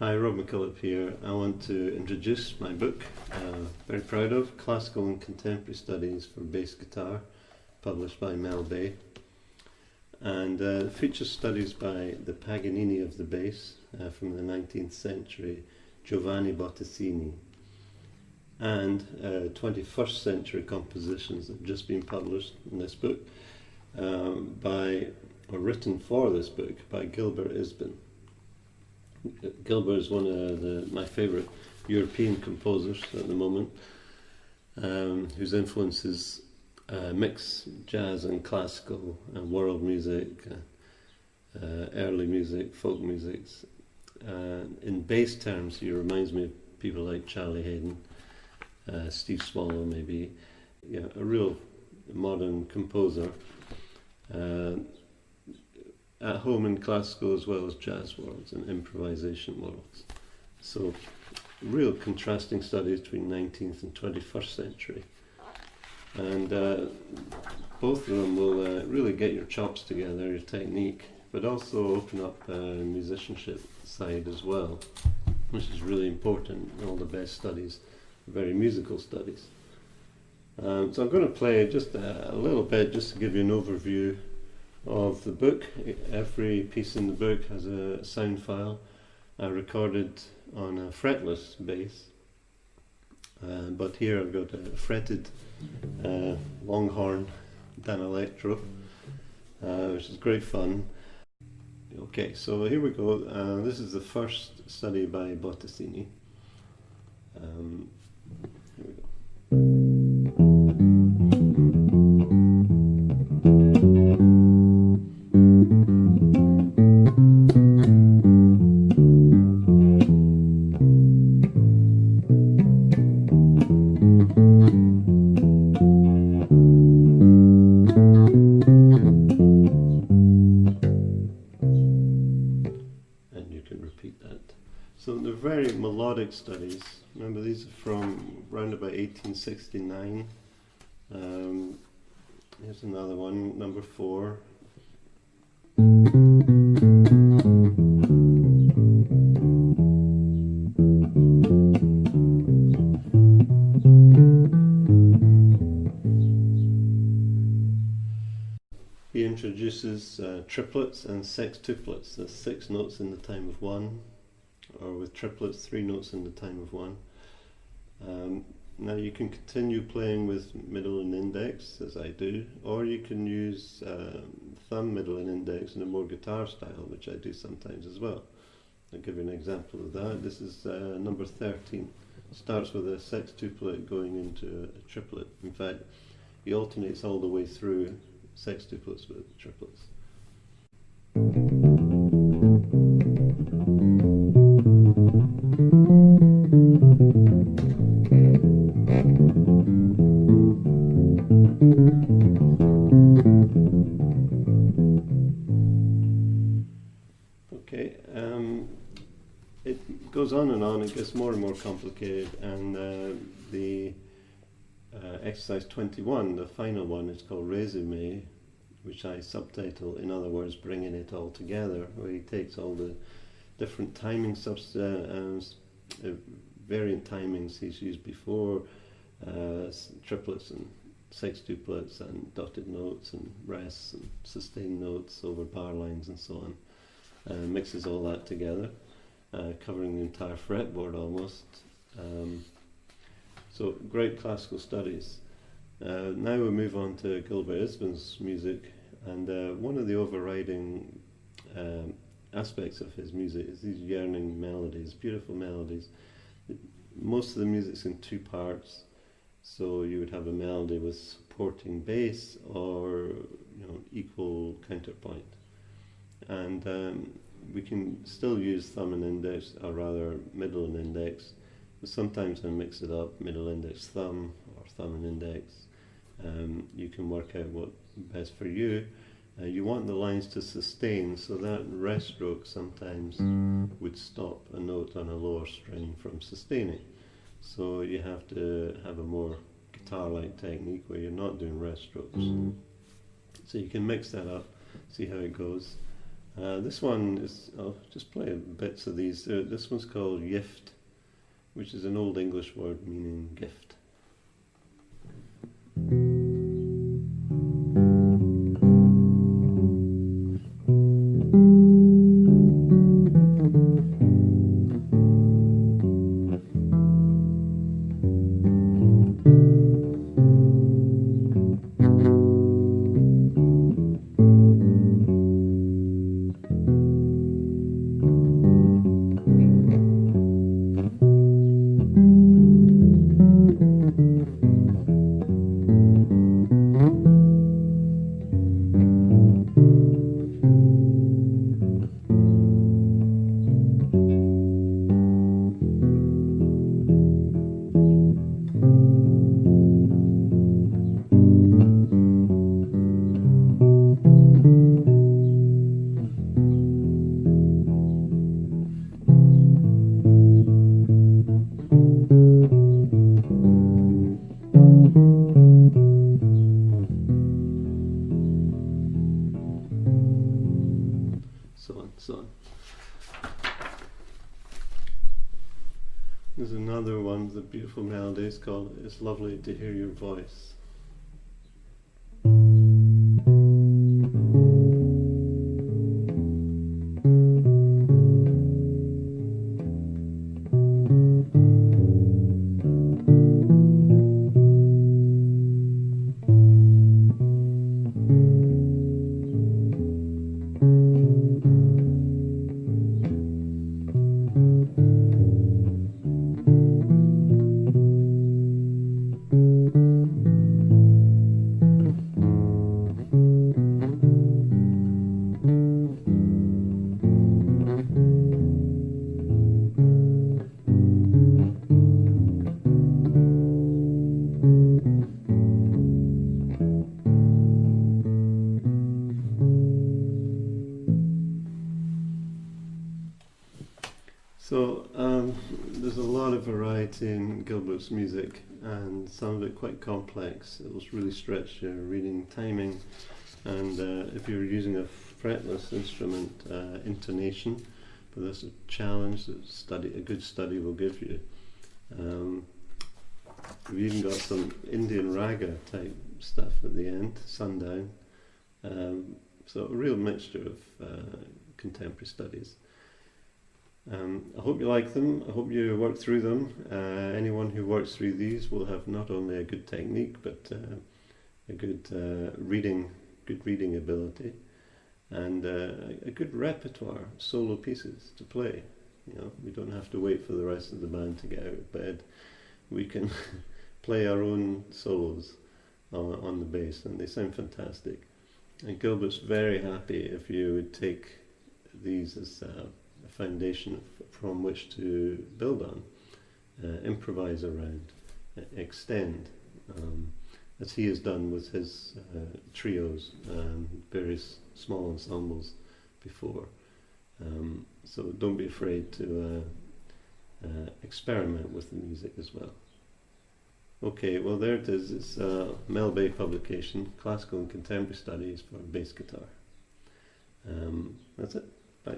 Hi, Rob MacKillop here. I want to introduce my book, very proud of, Classical and Contemporary Studies for Bass Guitar, published by Mel Bay. And features studies by the Paganini of the bass from the 19th century, Giovanni Bottesini, and 21st century compositions that have just been published in this book or written for this book by Gilbert Isbin. Gilbert is one of my favourite European composers at the moment, whose influences mix jazz and classical and world music, early music, folk musics. In bass terms, he reminds me of people like Charlie Haydn, Steve Swallow maybe, a real modern composer. At home in classical as well as jazz worlds and improvisation worlds. So real contrasting studies between 19th and 21st century. And both of them will really get your chops together, your technique, but also open up musicianship side as well, which is really important in all the best studies, very musical studies. So I'm going to play just a little bit just to give you an overview of the book. Every piece in the book has a sound file I recorded on a fretless bass, but here I've got a fretted Longhorn Dan Electro, which is great fun. Okay, so here we go. This is the first study by Bottesini. Here we go. So they're very melodic studies. Remember, these are from around about 1869. Here's another one, number 4. He introduces triplets and sextuplets. That's 6 notes in the time of 1. Or with triplets, 3 notes in the time of 1. Now you can continue playing with middle and index, as I do, or you can use thumb, middle and index in a more guitar style, which I do sometimes as well. I'll give you an example of that. This is number 13. Starts with a sextuplet going into a triplet. In fact, he alternates all the way through sextuplets with triplets. Okay, it goes on and on, it gets more and more complicated, and the exercise 21, the final one, is called Resume, which I subtitle, in other words, Bringing It All Together, where he takes all the different timing variant timings he's used before, triplets and sextuplets and dotted notes and rests and sustained notes over bar lines and so on. Mixes all that together, covering the entire fretboard almost. So great classical studies. Now we move on to Gilbert Isbin's music, and one of the overriding aspects of his music is these yearning melodies, beautiful melodies. Most of the music's in 2 parts, so you would have a melody with supporting bass or equal counterpoint. And we can still use thumb and index, or rather middle and index, but sometimes I mix it up, middle index thumb or thumb and index. You can work out what's best for you. You want the lines to sustain, so that rest stroke sometimes would stop a note on a lower string from sustaining. So you have to have a more guitar-like technique where you're not doing rest strokes. So you can mix that up, see how it goes. This one is, I'll just play bits of these. This one's called Yift, which is an Old English word meaning gift. So on. There's another one of the beautiful melodies called It's Lovely to Hear Your Voice. So there's a lot of variety in Gilbert's music, and some of it quite complex. It will really stretch your reading timing, and if you're using a fretless instrument, intonation. But that's a challenge that a good study will give you. We've even got some Indian raga type stuff at the end, sundown. So a real mixture of contemporary studies. I hope you like them. I hope you work through them. Anyone who works through these will have not only a good technique, but a good reading ability, and a good repertoire, solo pieces to play. You know, we don't have to wait for the rest of the band to get out of bed. We can play our own solos on the bass, and they sound fantastic. And Gilbert's very happy if you would take these as a foundation from which to build on, improvise around, extend, as he has done with his trios and various small ensembles before. So don't be afraid to experiment with the music as well. Okay, well there it is. It's a Mel Bay publication, Classical and Contemporary Studies for Bass Guitar. That's it. Bye.